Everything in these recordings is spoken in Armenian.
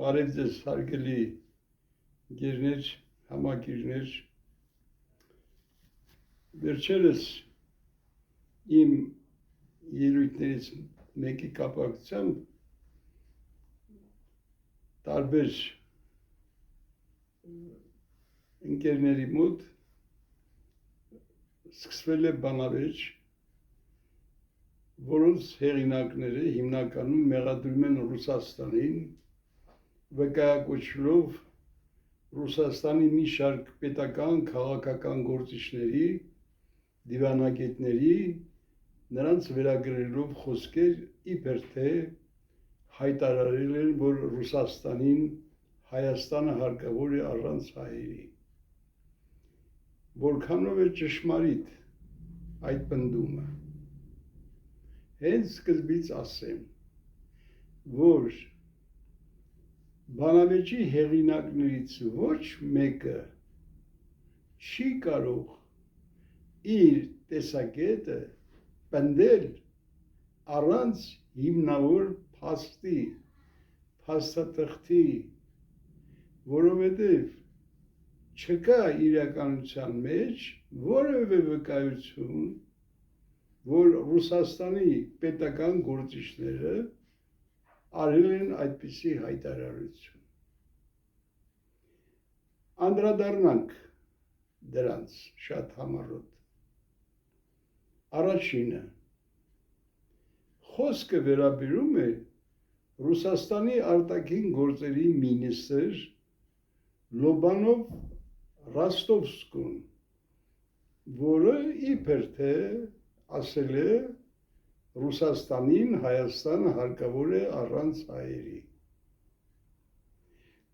Բարև ձեզ հարգելի գերներ, համակիրներ, վերջերս իմ ելույթներից մեկի կապակցությամբ տարբեր ընկերների մոտ սկսվել է բանավեճ, որոնց հեղինակները հիմնականում մեղադրում են Ռուսաստանին, վկայակոչվելով Ռուսաստանի մի շարք պետական, քաղաքական գործիչների, դիվանագետների, նրանց վերագրելով խոսքեր իբր թե հայտարարել են, որ Ռուսաստանին Հայաստանը հարկավոր է առանց հայերի։ Որքանով է ճշմարիտ այդ պնդումը։ Հենց սկզբից ասեմ, որ բանավեճի հեղինակներից ոչ մեկը չի կարող իր տեսակետը պնդել առանց հիմնավոր փաստի, փաստաթղթի, որովհետև չկա իրականության մեջ որևէ վկայություն, որ Ռուսաստանի պետական գործիչները արել են այդպիսի հայտարարություն։ Անդրադառնանք դրանց շատ համառոտ։ Առաջինը, խոսքը վերաբերում է Ռուսաստանի արտաքին գործերի մինիստր Լոբանով Ռոստովսկուն, որը իբր թե ասել է Ռուսաստանին Հայաստանը հարկավոր է առանց հայերի։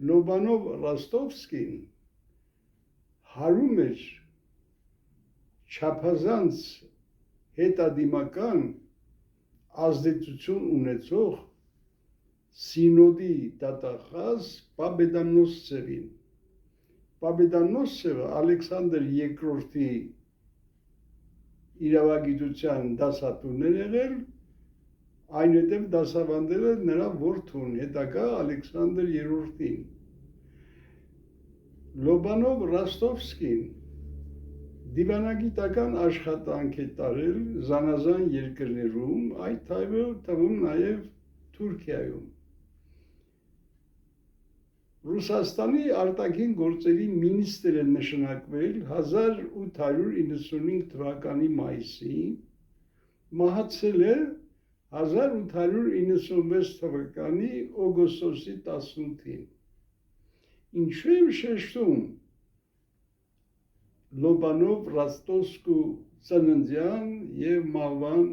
Լոբանով Ռոստովսկին հարում էր չափազանց հետադիմական ազդեցություն ունեցող սինոդի դատախազ Պաբեդանոսցևին։ Պաբեդանոսցևը Ալեքսանդր II իրավագիտության դասատուն էր եղել, այնուհետև դասավանդել է նրա որդուն, հետագա Ալեքսանդր III-ին։ Լոբանով Ռոստովսկին դիվանագիտական աշխատանք է տարել զանազան երկրներում, այդ թվում նաև Թուրքիայում։ Ռուսաստանի արտաքին գործերի մինիստրը նշանակվել 1895 թվականի մայիսին, մահացել է 1896 թվականի օգոստոսի 18-ին։ Ինչու եմ շեշտում Լոբանով Ռոստովսկու ծննդյան և մահվան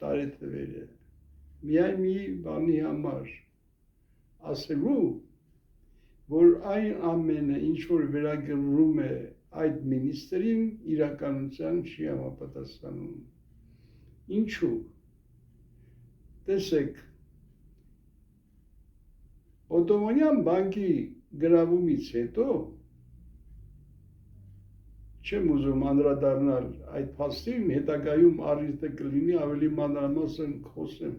տարեթվերը։ Միայն մի բանի համար ասելու, որ այն ամենը, ինչ որ վերագրվում է այդ մինիստրին, իրականության չի համապատասխանում։ Ինչու՞։ Տեսեք, Օտոմանյան բանկի գրավումից հետո, չեմ ուզում անդրադառնալ այդ փաստին, հետագայում առիթը կլինի ավելի մանրամասն խոսեմ։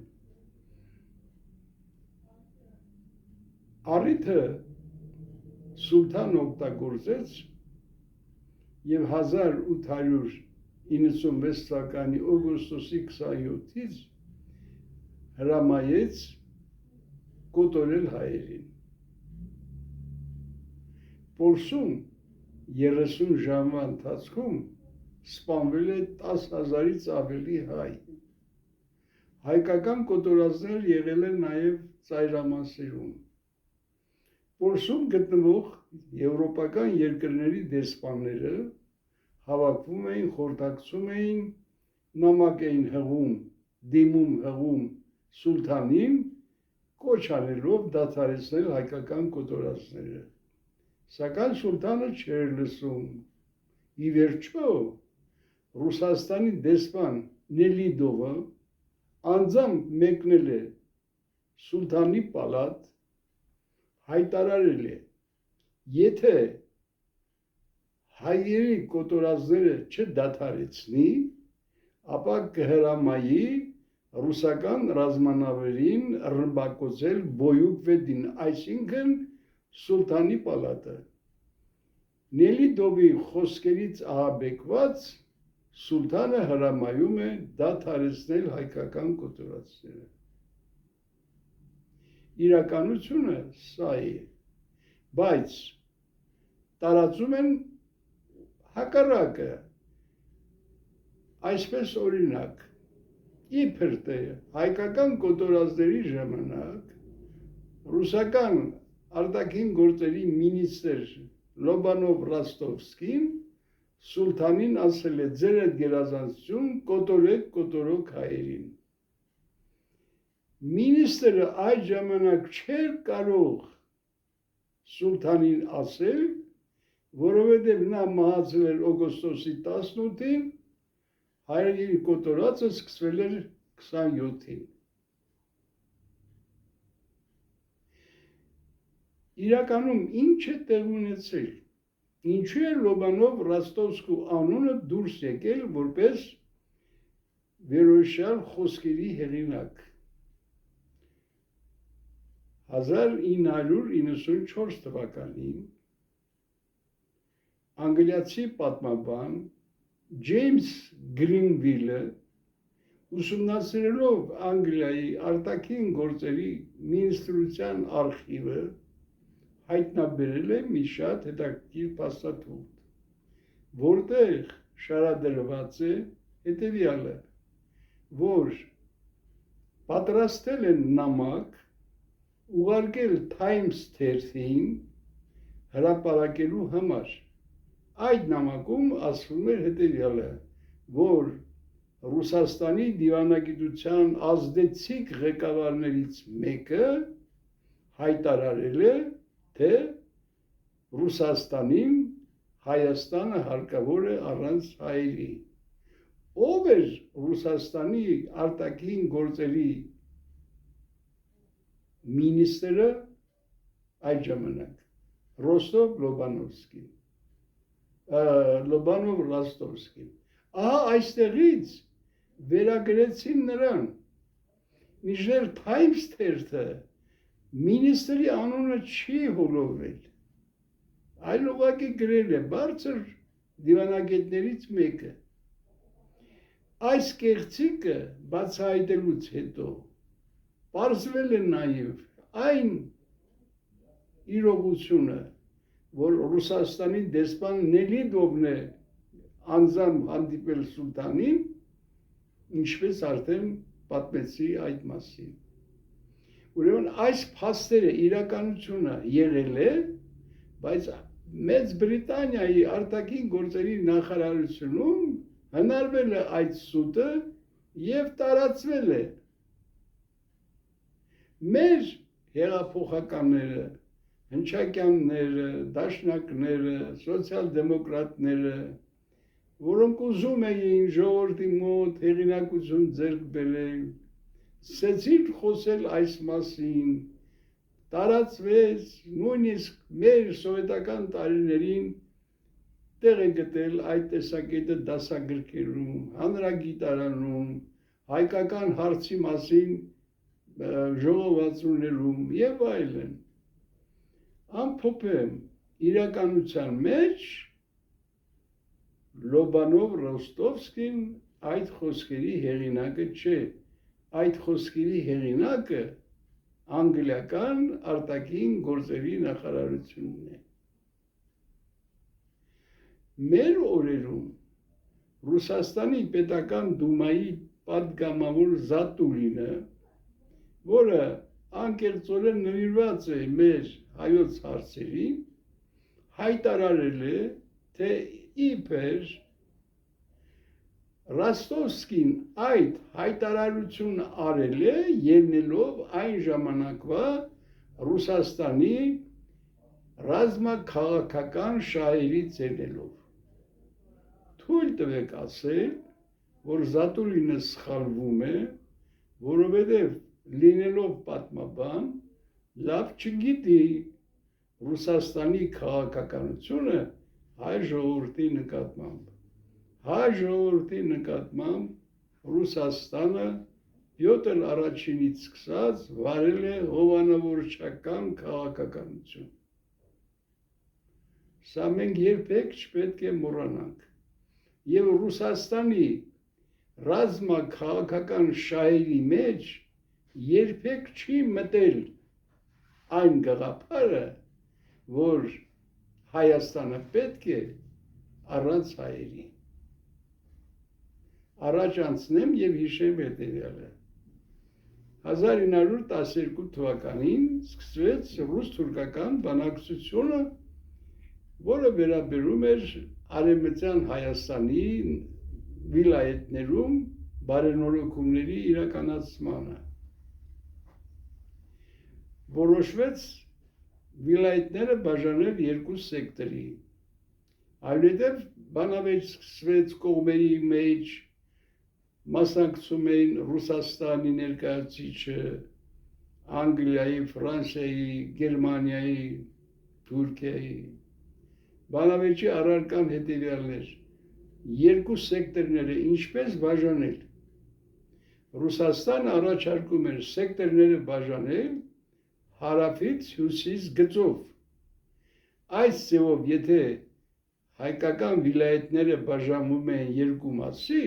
Առիթը Սուլթան օգտագործեց և 1896 թվականի օգոստոսի 27-ից հրամայեց կոտորել հայերին։ Պոլսում 30 ժամվա ընթացքում սպանվել է 10,000-ից ավելի հայ։ Հայկական կոտորածներ եղել են նաև ծայրամասերում։ Պոլսում գտնվող եվրոպական երկրների դեսպանները հավաքվում էին, խորհրդակցում էին, նամակ էին հղում, դիմում հղում Սուլթանին, կոչ անելով դադարեցնել հայկական կոտորածները։ Սակայն Սուլթանը չէր լսում։ Ի վերջո Ռուսաստանի դեսպան Նելիդովը անձամբ մեկնել է Սուլթանի պալատ, հայտարարել է, եթե հայերի կոտորածները չդադարեցնի, ապա կհրամայի ռուսական ռազմանավերին ռմբակոծել բոյուկվեդին, այսինքն Սուլթանի պալատը։ Նելիդովի խոսքերից ահաբեկված Սուլթանը հրամայում է դադարեցնել հայկական կոտորածները։ Իրականությունը սա է, բայց տարածում են հակառակը, այսպես օրինակ, իբր թե հայկական կոտորածների ժամանակ ռուսական արտաքին գործերի մինիստր Լոբանով Ռոստովսկին Սուլթանին ասել է ձեր այդ գերազանցություն կոտորեք կոտորոք հայերին։ Մինիստրը այդ ժամանակ չէր կարող Սուլթանին ասել, որովհետև նա մահացել էր օգոստոսի 18-ին, հայերին կոտորածը սկսվել էր 27-ին։ Իրականում ինչ է տեղ ունեցել, ինչու է Լոբանով Ռոստովսկու անունը դուրս եկել որպես վերոհիշյալ խոսքերի հեղինակ։ 1994 թվականին անգլիացի պատմաբան Ջեյմս Գրինվիլը ուսումնասիրելով Անգլիայի արտաքին գործերի մինիստրության արխիվը հայտնաբերել է մի շատ հետաքրքիր փաստաթուղթ, որտեղ շարադրված է հետևյալը, որ պատրաստել են նամակ ուղարկել Times թերթին հրապարակելու համար։ Այդ նամակում ասվում էր հետևյալը, որ Ռուսաստանի դիվանագիտության ազդեցիկ ղեկավարներից մեկը հայտարարել է, թե Ռուսաստանին Հայաստանը հարկավոր է առանց հայերի։ Ով էր Ռուսաստանի արտաքին գործերի մինիստրը այդ ժամանակ, Լոբանով Ռոստովսկին։ Ահա այստեղից վերագրեցին նրան, մինչդեռ Times թերթը մինիստրի անունը չի հոլովել, այլ ուղղակի գրել է բարձր դիվանագետներից մեկը։ Այս կեղծիքը բացահայտելուց հետո պարզվել է նաև այն իրողությունը, որ Ռուսաստանի դեսպան Նելիդովն է անձամբ հանդիպել Սուլթանին, ինչպես արդեն պատմեցի այդ մասին։ Ուրեմն այս փաստերը իրականությունը եղել է, բայց Մեծ Բրիտանիայի արտաքին գործերի նախարարությունում հնարվել է այդ սուտը եւ տարածվել է։ Մեր հեղափոխականները, հնչակյանները, դաշնակները, սոցիալ-դեմոկրատները, որոնք ուզում էին ժողովրդի մոտ հեղինակություն ձեռք բերել, սկսեցին խոսել այս մասին, տարածվեց, նույնիսկ մեր սովետական տարիներին տեղ է գտել այդ տեսակետը դասագրքերում, հանրագիտարանում, հայկական հարցի մասին ժողովածուներում եւ այլն։ Ամփոփեմ, իրականության մեջ Լոբանով Ռոստովսկին այդ խոսքերի հեղինակը չէ, այդ խոսքերի հեղինակը անգլիական արտաքին գործերի նախարարությունն է։ Մեր օրերում Ռուսաստանի պետական դումայի պատգամավոր Զատուլինը, որը անկեղծորեն նվիրված է մեր հայոց հարցերին, հայտարարել է, թե իբր Ռոստովսկին այդ հայտարարությունը արել է ելնելով այն ժամանակվա Ռուսաստանի ռազմաքաղաքական շահերից ելնելով։ Թույլ տվեք ասել, որ Զատուլինը սխալվում է, որովհետև լինելով պատմաբան, լավ չգիտի Ռուսաստանի քաղաքականությունը հայ ժողովրդի նկատմամբ։ Հայ ժողովրդի նկատմամբ Ռուսաստանը 7 էլ առաջինից սկսած վարել է հովանավորչական քաղաքականություն։ Սա մենք երբեք չպետք է մոռանանք։ Եվ Ռուսաստանի ռազմաքաղաքական շահերի մեջ երբեք չի մտել այն գաղափարը, որ Հայաստանը պետք է առանց հայերի։ Առաջ անցնեմ եւ հիշեմ հետեւյալը։ 1912 թվականին սկսվեց ռուս-թուրքական բանակցությունը, որը վերաբերում էր Արևմտյան Հայաստանի վիլայեթներում բարենորոգումների իրականացմանը։ Որոշվեց վիլայեթները բաժանել երկու սեկտորի։ Այնուհետև բանավեճ սկսվեց կողմերի մեջ, մասնակցում էին Ռուսաստանի ներկայացուցիչը, Անգլիայի, Ֆրանսիայի, Գերմանիայի, Թուրքիայի։ Բանավեճի առարկան հետևյալն էր. երկու սեկտորները ինչպես բաժանել։ Ռուսաստանը առաջարկում էր սեկտորները բաժանել հարավից հյուսիս գծով։ Այս ձևով, եթե հայկական վիլայեթները բաժանվում են երկու մասի,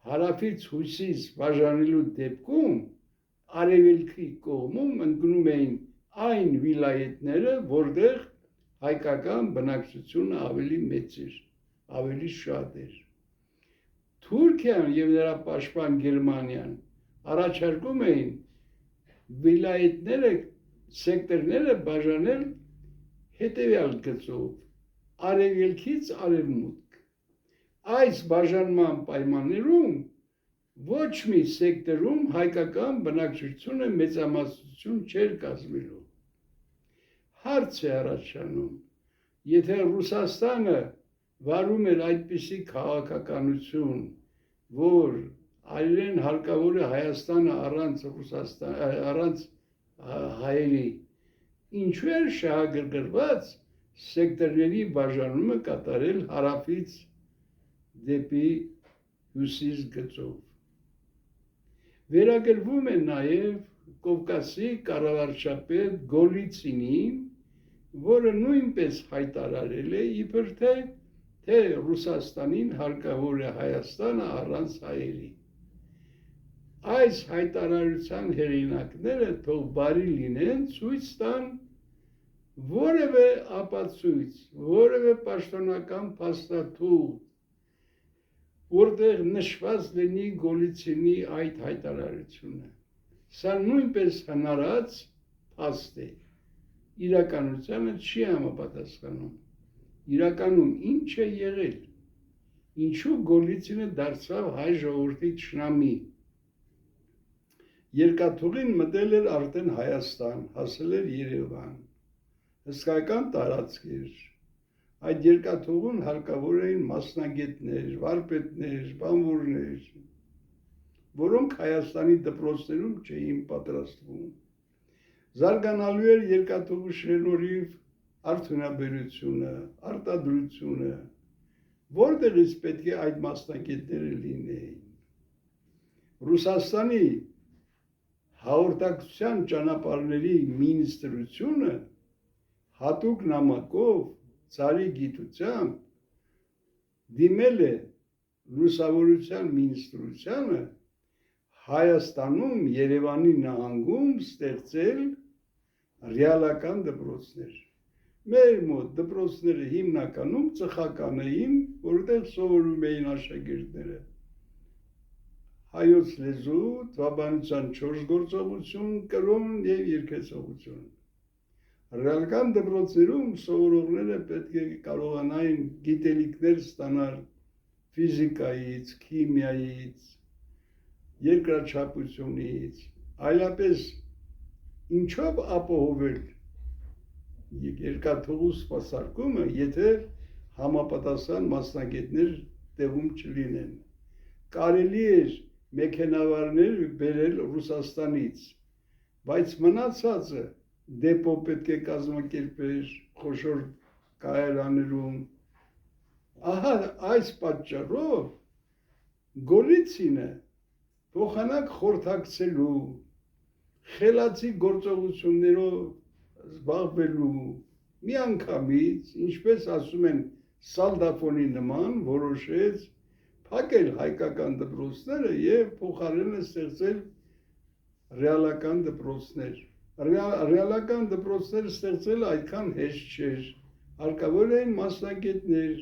հարավից հյուսիս բաժանելու դեպքում արևելքի կողմում ընկնում էին այն վիլայեթները, որտեղ հայկական բնակչությունը ավելի մեծ էր, ավելի շատ էր։ Թուրքիան եւ նրա պաշտպան Գերմանիան առաջարկում էին վիլայեթները, սեկտորները բաժանել հետևյալ գծով. արևելքից արևմուտք։ Այս բաժանման պայմաններում ոչ մի սեկտորում հայկական բնակչությունը մեծամասնություն չէր կազմելու։ Հարց է առաջանում, եթե Ռուսաստանը վարում էր այդպիսի քաղաքականություն, որ այլեն հարկավոր է Հայաստանը առանց հայերի, ինչու էր շահագրգռված սեկտորների բաժանումը կատարել հարավից դեպի հյուսիս գծով։ Վերագրվում է նաև Կովկասի կառավարչապետ Գոլիցինին, որը նույնպես հայտարարել է իբր թե Ռուսաստանին հարկավոր է Հայաստանը առանց հայերի։ Այս հայտարարության հեղինակները թող բարի լինեն, ցույց տան որևէ ապացույց, որևէ պաշտոնական փաստաթուղթ, որտեղ նշված լինի Գոլիցինի այդ հայտարարությունը։ Սա նույնպես հնարած փաստ է, իրականությանը չի համապատասխանում։ Իրականում ինչ է եղել, ինչու Գոլիցինը դարձավ հայ ժողովրդի թշնամի։ Երկաթուղին մտել էր արդեն Հայաստան, հասել էր Երևան, հսկայական տարածք էր։ Այդ երկաթուղուն հարկավոր էին մասնագետներ, վարպետներ, բանվորներ, որոնք Հայաստանի դպրոցներում չէին պատրաստվում։ Զարգանալու էր երկաթուղու շնորհիվ արդյունաբերությունը, արտադրությունը, որտեղից պետք է այդ մասնագետները լինեին։ Ռուսաստանի հաղորդակցության ճանապարհների մինիստրությունը հատուկ նամակով ցարի գիտությամբ դիմել է լուսավորության մինիստրությանը Հայաստանում Երևանի նահանգում ստեղծել ռեալական դպրոցներ։ Մեր մոտ դպրոցները հիմնականում ծխական էին, որտեղ սովորում էին աշակերտները հայոց լեզու, թվաբանության 4 գործողություն, կրոն եւ երգեցողություն։ Ռեալական դպրոցներում սովորողները պետք է կարողանային գիտելիքներ ստանալ ֆիզիկայից, քիմիայից, երկրաչափությունից, այլապես ինչով ապահովել երկաթուղու սպասարկումը, եթե համապատասխան մասնագետներ տեղում չլինեն։ Կարելի էր մեքենավարներ բերել Ռուսաստանից, բայց մնացածը դեպո պետք է կազմակերպեր խոշոր կայարաներում։ Ահա այս պատճառով Գոլիցինը փոխանակ խորհրդակցելու, խելացի գործողություններով զբաղվելու, միանգամից, ինչպես ասում են, սալդաֆոնի նման որոշեց փակել հայկական դպրոցները եւ փոխարենը ստեղծել ռեալական դպրոցներ։ Ռեալական դպրոցներ ստեղծելը այդքան հեշտ չէր։ Հարկավոր էին մասնագետներ,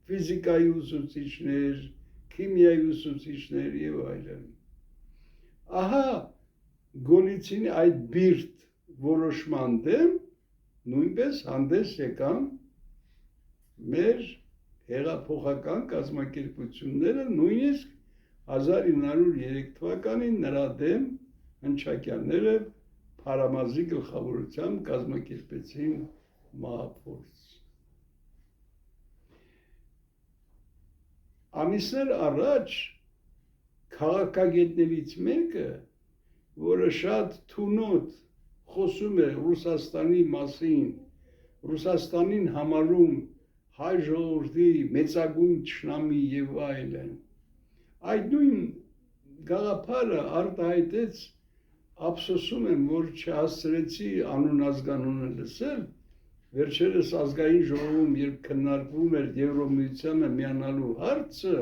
ֆիզիկայի ուսուցիչներ, քիմիայի ուսուցիչներ եւ այլն։ Ահա Գոլիցինի այդ բիրտ որոշման դեմ նույնպես հանդես եկան մեր հեղափոխական կազմակերպությունները, նույնիսկ 1903 թվականին նրա դեմ հնչակյանները Փարամազի գլխավորությամբ կազմակերպեցին մահափորձ։ Ամիսներ առաջ քաղաքագետներից մեկը, որը շատ թունոտ խոսում է Ռուսաստանի մասին, Ռուսաստանին համարում հայ ժողովրդի մեծագույն թշնամի եւ այլն, այդ նույն գաղափարը արտահայտեց, ափսոսում եմ, որ չհասցրեցի անուն ազգանունը լսել, վերջերս ազգային ժողովում, երբ քննարկվում էր Եվրոմիությանը միանալու հարցը,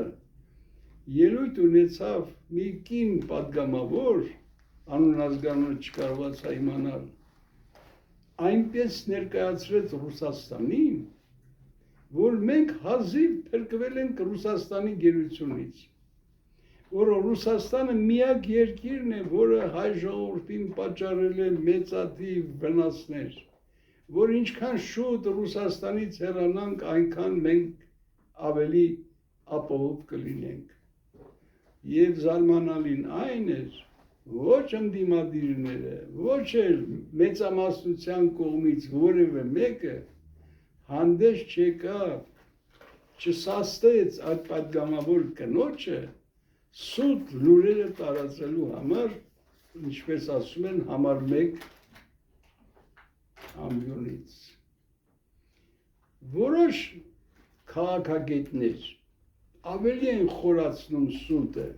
ելույթ ունեցավ մի կին պատգամավոր, անուն ազգանունը չկարողացա իմանալ, այնպես ներկայացրեց Ռուսաստանին, որ մենք հազիվ փրկվել ենք Ռուսաստանի գերությունից, որ Ռուսաստանը միակ երկիրն է, որը հայ ժողովրդին պատճառել է մեծաթիվ վնասներ, որ ինչքան շուտ Ռուսաստանից հեռանանք, այնքան մենք ավելի ապահով կլինենք։ Եվ զարմանալին այն էր, ոչ ընդդիմադիրները, ոչ էլ մեծամասնության կողմից որևէ մեկը հանդես չեկավ, չսաստեց այդ պատգամավոր կնոջը սուտ լուրերը տարածելու համար, ինչպես ասում են, համար մեկ ամբյոնից։ Որոշ քաղաքագետներ ավելի են խորացնում սուտը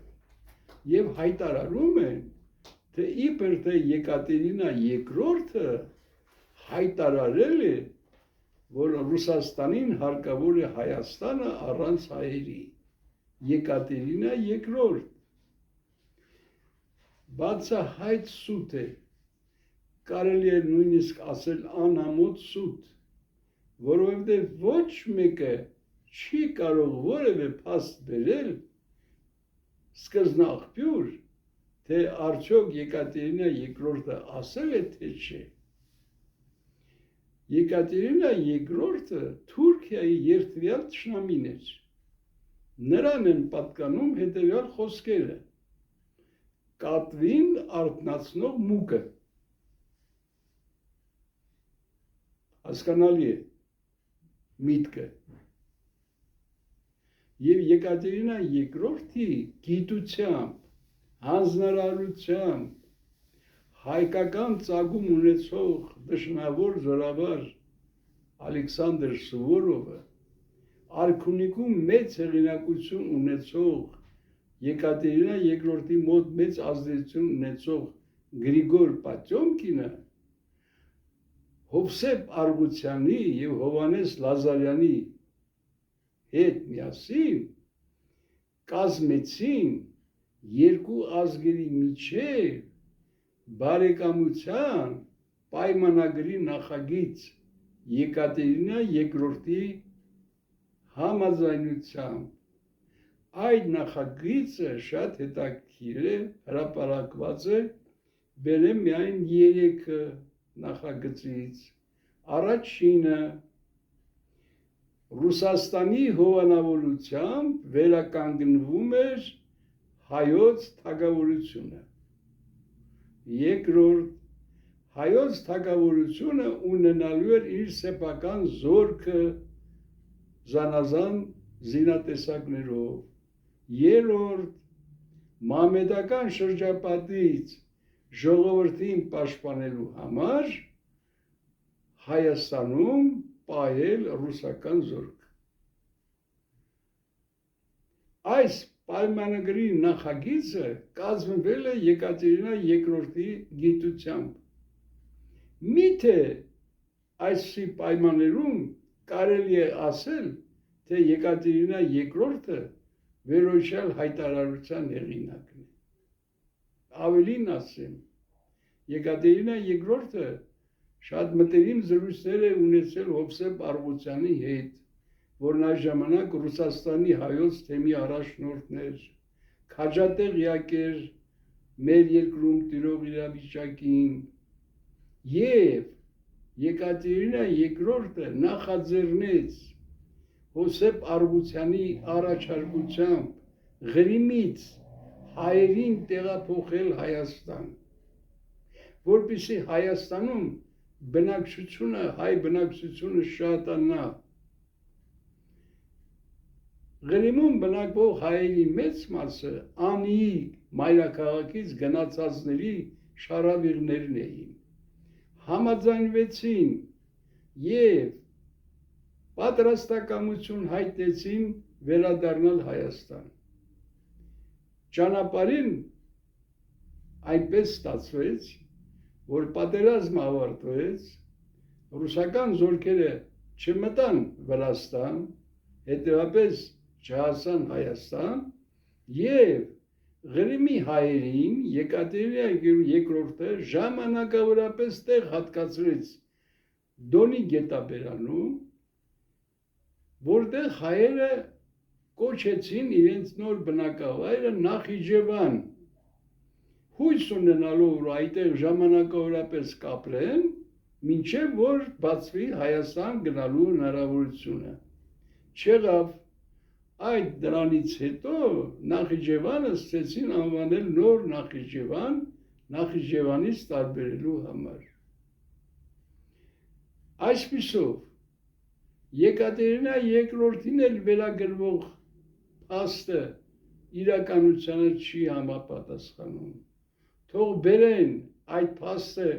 եւ հայտարարում են, թե իբր թե Եկատերինա II-ը հայտարարել է, որ Ռուսաստանին հարկավոր է Հայաստանը առանց հայերի։ Եկատերինա II բացահայտ սուտ է, կարելի է նույնիսկ ասել անամոթ սուտ, որովհետև ոչ մեկը չի կարող որևէ փաստ բերել սկզբնաղբյուր, թե արդյոք Եկատերինա II-ը ասել է, թե չէ։ Եկատերինա II-ը Թուրքիայի երդվյալ թշնամին էր։ Նրան են պատկանում հետևյալ խոսքերը. կատվին արթնացնող մուկը։ Հասկանալի է միտքը։ Եվ Եկատերինա II-ի գիտությամբ, հանձնարարությամբ, հայկական ծագում ունեցող դժնավոր զորավար Ալեքսանդր Սուվորովը, արքունիքում մեծ հեղինակություն ունեցող Եկատերինա II-ի մոտ մեծ ազդեցություն ունեցող Գրիգոր Պատյոմկինը, Հովսեփ Արգուցյանի եւ Հովհաննես Լազարյանի հետ միասին կազմեցին երկու ազգերի միջև բարեկամության պայմանագրի նախագիծ Եկատերինա II-ի համաձայնությամբ։ Այդ նախագիծը շատ հետաքրքիր է, հրապարակված է, բերեմ միայն 3 նախագծից։ Առաջինը Ռուսաստանի հովանավորությամբ վերականգնվում էր հայոց թագավորությունը։ Երկրորդ, հայոց թագավորությունը ունենալու էր իր սեփական զորքը զանազան զինատեսակներով։ Երրորդ, մահմեդական շրջապատից ժողովրդին պաշտպանելու համար Հայաստանում պահել ռուսական զորք։ Այս պայմանագրի նախագիծը կազմվել է Եկատերինա II-ի գիտությամբ։ Միթե այսի պայմաններում կարելի է ասել, թե Եկատերինա II-ը վերոյշյալ հայտարարության հեղինակն է։ Ավելին ասեմ, Եկատերինա II-ը շատ մտերիմ զրույցներ է ունեցել Հովսեփ Արգուտյանի հետ, որն այս ժամանակ Ռուսաստանի հայոց թեմի առաջնորդն էր, քաջատեղյակ էր մեր երկրում տիրող իրավիճակին, եւ Եկատերինա II-ը նախաձեռնեց Հովսեփ Արգուտյանի առաջարկությամբ Ղրիմից հայերին տեղափոխել Հայաստան, որպեսզի Հայաստանում հայ բնակչությունը շատանա։ Ղրիմում բնակվող հայերի մեծ մասը անիի մայրաքաղաքից գնացածների շարավիղներն էին, համաձայնվեցին եւ պատրաստակամություն հայտնեցին վերադառնալ Հայաստան։ Ճանապարհին այնպես ստացվեց, որ պատերազմը ավարտվեց, ռուսական զորքերը չմտան Վրաստան, հետևաբար չհասան Հայաստան, եւ Ղրիմի հայերին Եկատերինա II-ը ժամանակավորապես տեղ հատկացրեց Դոնի գետաբերանում, որտեղ հայերը կոչեցին իրենց նոր բնակավայրը Նախիջևան, հույս ունենալով, որ այդտեղ ժամանակավորապես կապրեն, մինչև որ բացվի Հայաստան գնալու հնարավորությունը։ Չեղավ, այդ դրանից հետո Նախիջևանը սկսեցին անվանել նոր Նախիջևան, Նախիջևանից տարբերելու համար։ Այսպիսով, Եկատերինա II-ին էլ վերագրվող փաստը իրականությանը չի համապատասխանում։ Թող բերեն այդ փաստը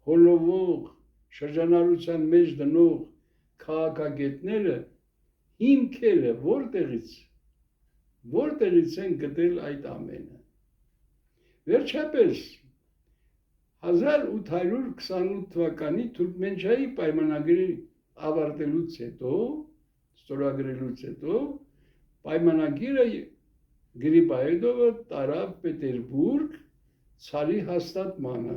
հոլովող, շրջանառության մեջ դնող քաղաքագետները հիմքերը որտեղից են գտել այդ ամենը։ Վերջապես 1828 թվականի Թուրքմենչայի պայմանագրի ավարտելուց հետո, ստորագրելուց հետո, պայմանագիրը Գրիբայեդովը տարավ Պետերբուրգ ցարի հաստատմանը։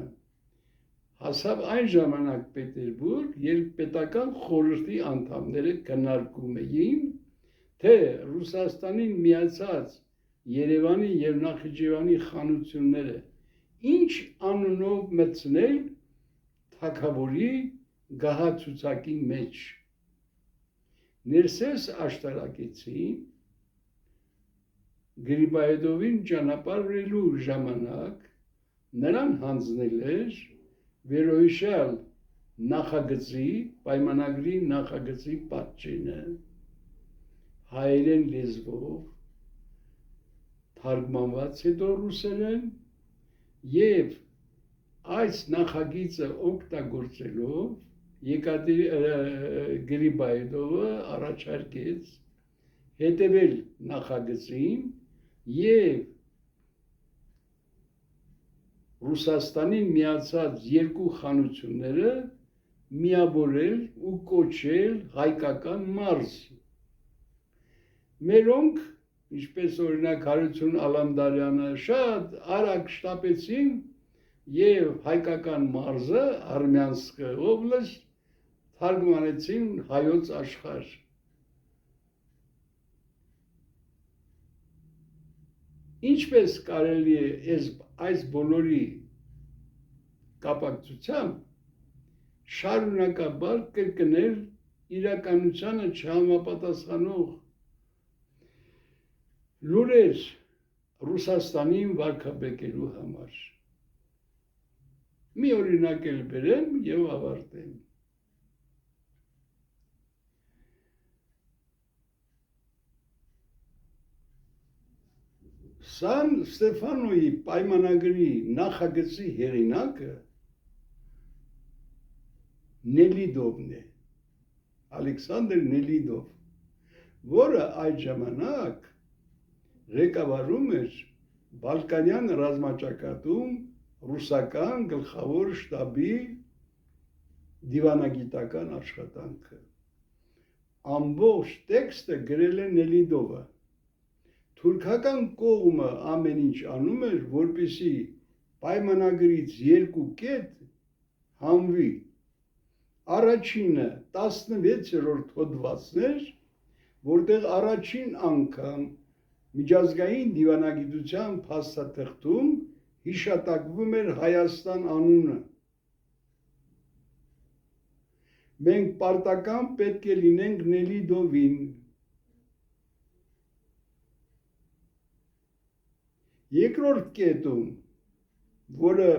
Հասավ այն ժամանակ Պետերբուրգ, երբ պետական խորհրդի անդամները քննարկում էին, թե Ռուսաստանին միացած Երևանի եւ Նախիջևանի խանությունները ինչ անունով մտցնել թագավորի գահացուցակի մեջ։ Ներսես աշտարակեցին Գրիբայեդովին ճանապարհելու ժամանակ նրան հանձնել էր վերոյշյալ նախագծի, պայմանագրի նախագծի պատճենը հայերեն լեզվով, թարգմանված հետո ռուսերեն, եւ այս նախագիծը օգտագործելով Գրիբայեդովը առաջարկեց հետևել նախագծին եւ Ռուսաստանին միացած երկու խանությունները միավորել ու կոչել հայկական մարզ։ Մերոնք, ինչպես օրինակ Հարություն Ալամդարյանը, շատ արագ շտապեցին եւ հայկական մարզը Արմյանսկը օբլաստ թարգմանեցին հայոց աշխարհ։ Ինչպես կարելի է այս բոլորի կապակցությամբ շարունակաբար կրկնել իրականությանը չհամապատասխանող լուրեր Ռուսաստանին վարկաբեկելու համար։ Մի օրինակ էլ բերեմ եւ ավարտեմ։ Սան Ստեփանոյի պայմանագրի նախագծի հեղինակը Նելիդովն է, Ալեքսանդր Նելիդով, որը այդ ժամանակ ղեկավարում էր Բալկանյան ռազմաճակատում ռուսական գլխավոր շտաբի դիվանագիտական աշխատանքը։ Ամբողջ տեքստը գրել է Նելիդովը։ Թուրքական կողմը ամեն ինչ անում էր, որպեսզի պայմանագրից երկու կետ հանվի։ Առաջինը 16-րդ հոդվածն էր, որտեղ առաջին անգամ միջազգային դիվանագիտության փաստաթղթում հիշատակվում էր Հայաստան անունը։ Մենք պարտական պետք է լինենք Նելիդովին։ Երկրորդ կետում, որը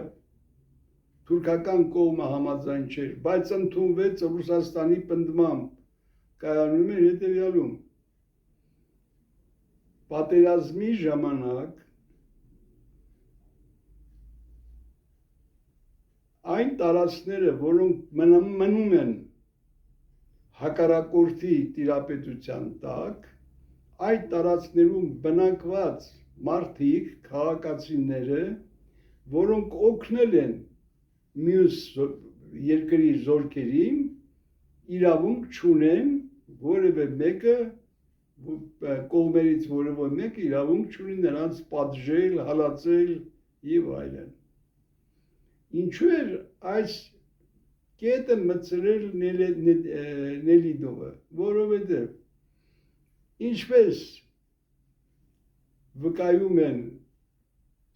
թուրքական կողմը համաձայն չէր, բայց ընդունվեց Ռուսաստանի պնդմամբ, կայանում էր հետևյալում. պատերազմի ժամանակ այն տարածքները, որոնք մնում են հակառակորդի տիրապետության տակ, այդ տարածքներում բնակված մարդիկ, քաղաքացիները, որոնք օգնել են մյուս երկրի զորքերին, իրավունք չունեն որևէ մեկը կողմերից որևէ մեկը իրավունք չունի նրանց պատժել, հալածել եւ այլն։ Ինչու էր այս կետը մտցրել Նելիդովը, որովհետև ինչպես վկայում են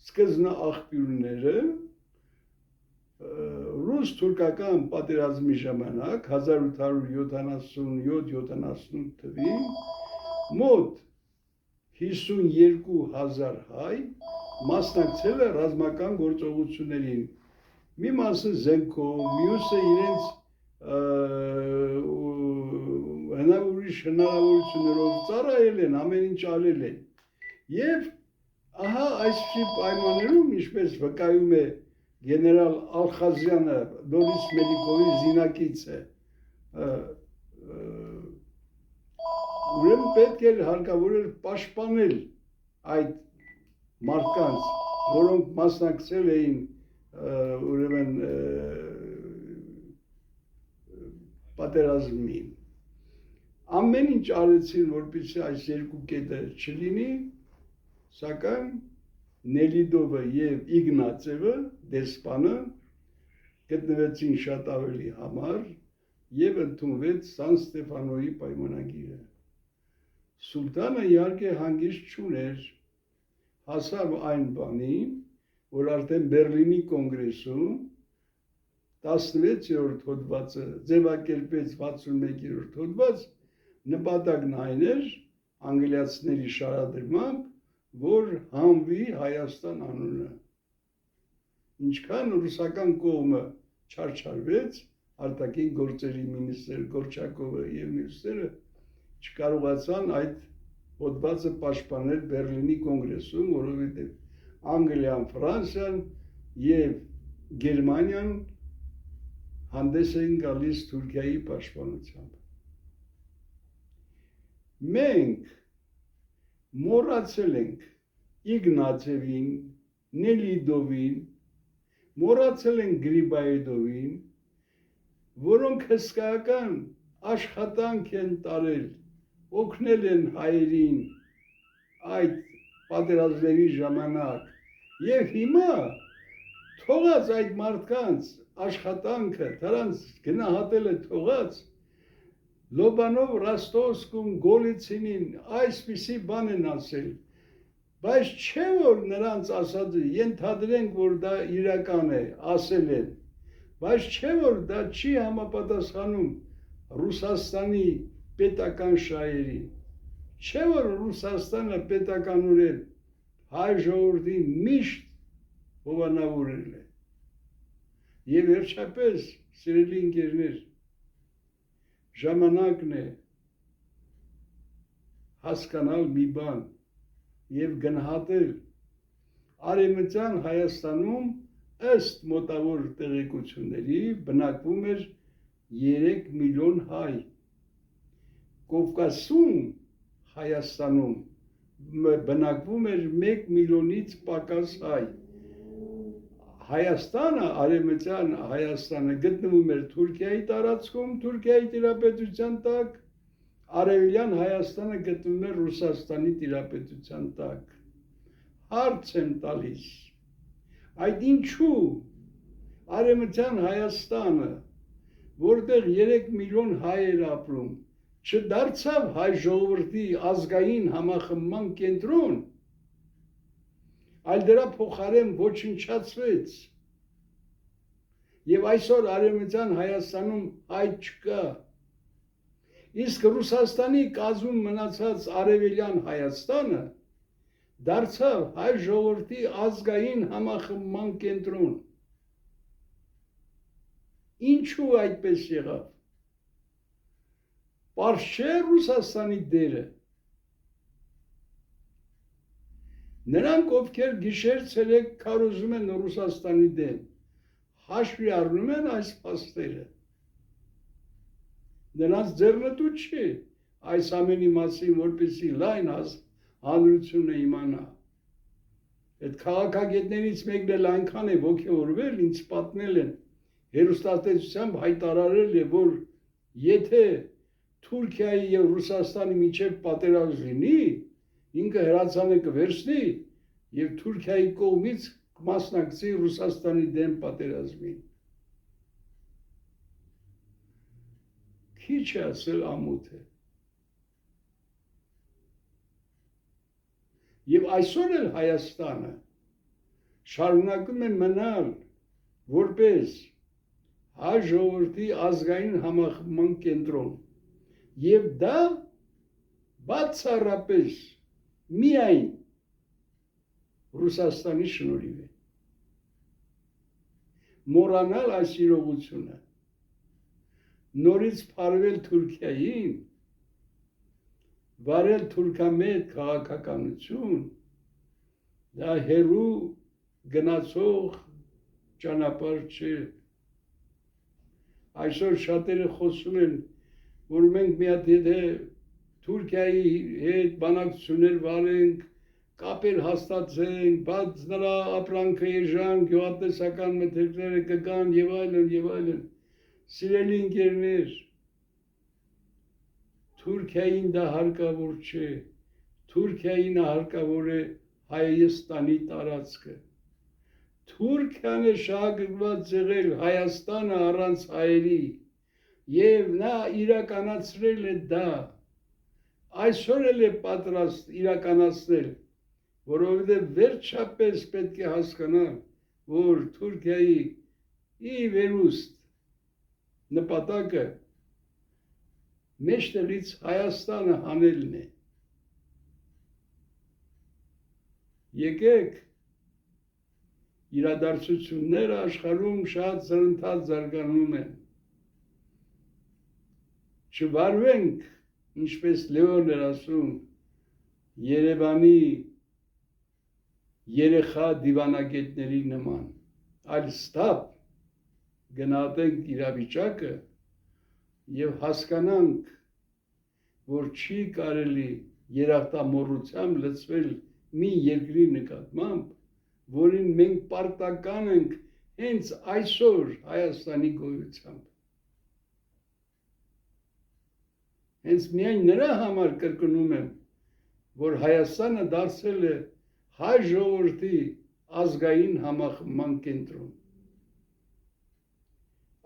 սկզբնաղբյուրները, ռուս-թուրքական պատերազմի ժամանակ 1877-78 թվականին մոտ 52,000 հայ մասնակցել է ռազմական գործողություններին։ Մի մասը զենքով, մյուսը իրենց ուրիշ հնարավորություններով ծառայել են, ամեն ինչ արել են։ Եվ ահա այսպիսի պայմաններում, ինչպես վկայում է գեներալ Ալխազյանը, Դորիս Մելիքովի զինակիցը, ուրեմն պետք էր հարկավոր էր պաշտպանել այդ մարդկանց, որոնք մասնակցել էին ուրեմն պատերազմին։ Ամեն ինչ արեցին, որպեսզի այս երկու կետը չլինի, սակայն Նելիդովը եւ Իգնացևը, դեսպանը, գտնվեցին շատ ավելի համար եւ ընդունվեց Սան Ստեֆանոյի պայմանագիրը։ Սուլտանը իհարկե հանգիստ չուներ, հասավ այն բանին, որ արդեն Բերլինի կոնգրեսում 16-րդ հոդվածը ձևակերպեց 61-րդ հոդված, նպատակն այն էր անգլիացիների շարադրմամբ, որ հանվի Հայաստան անունը։ Ինչքան ռուսական կողմը չարչարվեց, արտաքին գործերի մինիստր Գորչակովը եւ մյուսները չկարողացան այդ հոդվածը պաշտպանել Բերլինի կոնգրեսում, որովհետև Անգլիան, Ֆրանսիան եւ Գերմանիան հանդես էին գալիս Թուրքիայի պաշտպանությամբ։ Մենք մոռացել ենք Իգնացևին, Նելիդովին, մոռացել ենք Գրիբայեդովին, որոնք հսկայական աշխատանք են տարել, օգնել են հայերին այդ պատերազմների ժամանակ եւ հիմա թողած այդ մարդկանց աշխատանքը, դրանց գնահատելը թողած Լոբանով, Ռոստովսկում, Գոլիցինին այսպիսի բան են ասել, բայց չէ որ նրանց ասածը ենթադրենք, որ դա իրական է, ասել են, բայց չէ որ դա չի համապատասխանում Ռուսաստանի պետական շահերին, չէ որ Ռուսաստանը պետականորեն հայ ժողովրդին միշտ հովանավորել է։ Եվ վերջապես, սիրելի ընկերներ, ժամանակն է հասկանալ մի բան եւ գնահատել Արևմտյան Հայաստանում ըստ մոտավոր տեղեկությունների բնակվում էր 3 միլիոն հայ։ Կովկասում Հայաստանում բնակվում էր 1 միլիոնից պակաս հայ։ Հայաստանը, արևմտյան Հայաստանը գտնվում էր Թուրքիայի տարածքում, Թուրքիայի տիրապետության տակ, արևելյան Հայաստանը գտնվում էր Ռուսաստանի տիրապետության տակ։ Հարց եմ տալիս, այդ ինչու արևմտյան Հայաստանը, որտեղ 3 միլիոն հայ էր ապրում, չդարձավ հայ ժողովրդի ազգային համախմբման կենտրոն, այլ դրա փոխարեն ոչնչացվեց։ Եվ այսօր արևմտյան Հայաստանում հայ չկա։ Իսկ Ռուսաստանի կազմում մնացած արևելյան Հայաստանը դարձավ հայ ժողովրդի ազգային համախմբման կենտրոն։ Ինչու այդպես եղավ։ Պարզ չէ Ռուսաստանի դերը։ Նրանք, ովքեր գիշեր-ցերեկ քարոզում են Ռուսաստանի դեմ, հաշվի առնում են այս փաստերը։ Նրանց ձեռնտու չի այս ամենի մասին, որպեսզի լայն հանրությունը իմանա։ Այդ քաղաքագետներից մեկն էլ այնքան է ոգևորվել, ինձ պատմել են, հեռուստատեսությամբ հայտարարել է, որ եթե Թուրքիայի եւ Ռուսաստանի միջև պատերազմ լինի, ինքը հրացանը կվերցնի եւ Թուրքիայի կողմից կմասնակցի Ռուսաստանի դեմ պատերազմին։ Քիչ է ասել ամոթ է։ Եվ այսօր էլ Հայաստանը շարունակում է մնալ որպես հայ ժողովրդի ազգային համախմբման կենտրոն։ Եվ դա բացառապես միայն Ռուսաստանի շնորհիվ է։ Մոռանալ այս իրողությունը, նորից փարվել Թուրքիային, վարել թուրքամետ քաղաքականություն, դա հեռու գնացող ճանապարհ չէ։ Այսօր շատերը խոսում են, որ մենք մի հատ եթե Թուրքիայի հետ բանակցություններ վարենք, կապեր հաստատենք, բայց նրա ապրանքը էժան, գյուղատնտեսական մթերքները կգան եւ այլն եւ այլն։ Սիրելի ընկերներ, Թուրքիային դա հարկավոր չէ։ Թուրքիային հարկավոր է Հայաստանի տարածքը։ Թուրքիան է շահագրգռված եղել Հայաստանը առանց հայերի եւ նա իրականացրել է դա։ Այսօր էլ է պատրաստ իրականացնել, որովհետև վերջապես պետք է հասկանալ, որ Թուրքիայի ի վերուստ նպատակը մեջտեղից Հայաստանը հանելն է։ Եկեք իրադարձությունները աշխարհում շատ զրընթաց զարգանում են։ Չվարվենք, ինչպես Լեոն էր ասում, Երևանի երեխա դիվանագետների նման, այլ ստապ գնահատենք իրավիճակը եւ հասկանանք, որ չի կարելի երախտամոռությամբ լցվել մի երկրի նկատմամբ, որին մենք պարտական ենք հենց այսօր Հայաստանի գոյությամբ։ Հենց միայն նրա համար կրկնում եմ, որ Հայաստանը դարձել է հայ ժողովրդի ազգային համախմբման կենտրոն։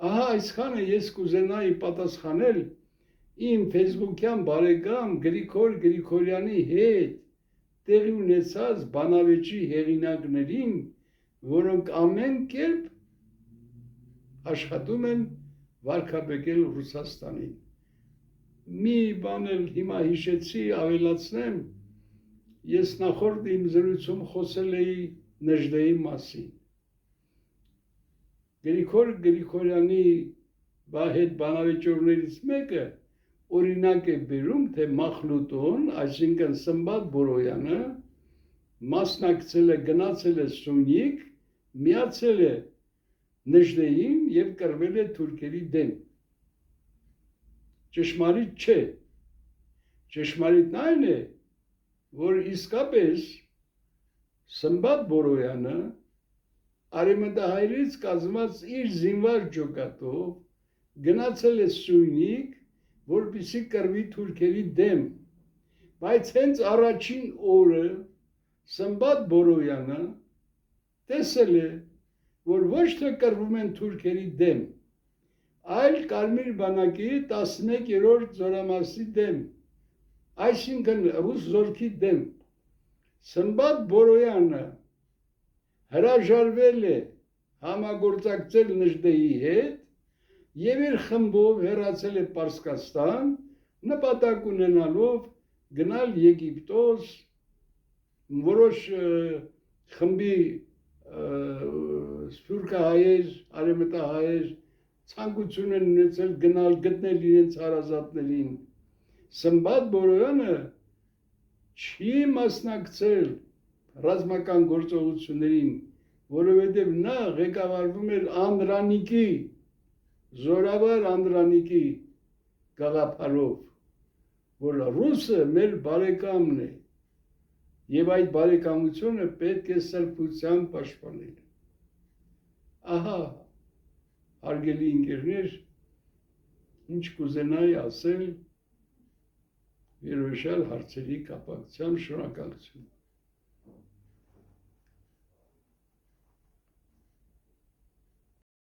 Ահա այսքանը ես կուզենայի պատասխանել իմ ֆեյսբուքյան բարեկամ Գրիգոր Գրիգորյանի հետ տեղի ունեցած բանավեճի հեղինակներին, որոնք ամեն կերպ աշխատում են վարկաբեկել Ռուսաստանին։ Մի բան էլ հիմա հիշեցի, ավելացնեմ, ես նախորդ իմ զրույցում խոսել էի Նժդեի մասին։ Գրիգոր Գրիգորյանի հետ բանավեճորներից մեկը օրինակ է բերում, թե Մախլուտոն, այսինքն Սմբատ Բորոյանը, մասնակցել է, գնացել է Սյունիք, միացել է Նժդեին եւ կռվել է թուրքերի դեմ։ Ճշմարիտ չէ։ Ճշմարիտն այն է, որ իսկապես Սմբատ Բորոյանը արևմտահայերից կազմված իր զինվոր ջոկատով գնացել է Սյունիք, որպեսզի կռվի թուրքերի դեմ, բայց հենց առաջին օրը Սմբատ Բորոյանը տեսել է, որ ոչ թե կռվում են թուրքերի դեմ, այլ Կարմիր բանակի 11-րդ զորամասի դեմ, այսինքն ռուս զորքի դեմ։ Սմբատ Բորոյանը հրաժարվել է համագործակցել Նժդեի հետ եւ իր խմբով հեռացել է Պարսկաստան, նպատակ ունենալով գնալ Եգիպտոս, որոշ խմբի սփյուռքահայեր, արևմտահայեր ցանկություն են ունեցել գնալ գտնել իրենց հարազատներին։ Սմբատ Բորոյանը չի մասնակցել ռազմական գործողություններին, որովհետև նա ղեկավարվում էր Անդրանիկի, զորավար Անդրանիկի գաղափարով, որ ռուսը մեր բարեկամն է, եւ այդ բարեկամությունը պետք է սրբությամբ պաշտպանել։ Ահա, հարգելի ընկերներ, ինչ կուզենայի ասել վերոյշալ հարցերի կապակցությամբ, շնորհակալություն։